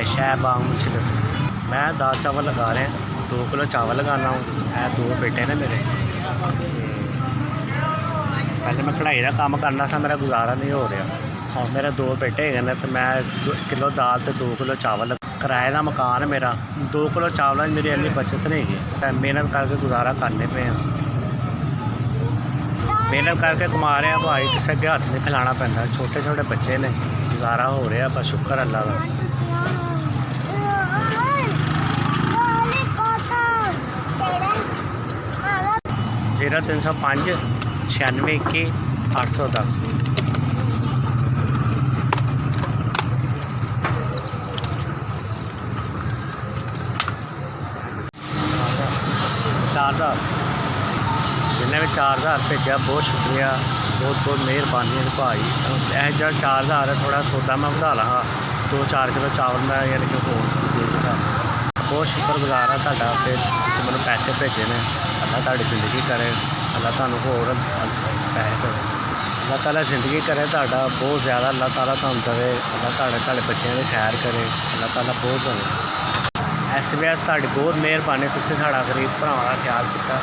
शहबाग मुश्किल। मैं दाल चावल लगा रहे हैं, 2 किलो चावल लगाना हूँ। है 2 बेटे ने मेरे। पहले मैं कढ़ाई का काम करना था, मेरा गुजारा नहीं हो रहा। और मेरे 2 बेटे है तो मैं 1 किलो दाल तो 2 किलो चावल। किराए का मकान है मेरा, 2 किलो चावल मेरी इन्नी बचत नहीं है। मेहनत करके गुजारा करने पे हैं, मेहनत करके कमा रहे हैं भाई, किसी के हथ नहीं फैलाना पैंदा। छोटे छोटे बच्चे ने, गुजारा हो रहा, बस शुक्र अल्लाह का। 0305 96 21 810। जिन्हें भी 4000 भेजा बहुत शुक्रिया, बहुत बहुत मेहरबानी है भाई। यह जो 4000 है थोड़ा सौदा मैं बढ़ा ला, 2-4 किलो चावल मैं यानी कि होर दे दिता। बहुत शुक्रगुजार है तुहाडा, फिर तुसीं मैनूं पैसे भेजे ने। अल्लाह तुहाडी जिंदगी करे, अल्लाह तुहानूं होर पैसे करे, अल्लाह ताला जिंदगी करे तुहाडा बहुत ज़्यादा। अल्लाह ताला तुहानूं देवे, अल्लाह तुहाडे बच्चों की खैर करे, अल्लाह ताला बहुत देवे। SBS तुहाडी बहुत मेहरबानी, तुसीं साडा गरीब भरावां दा ख्याल कीता।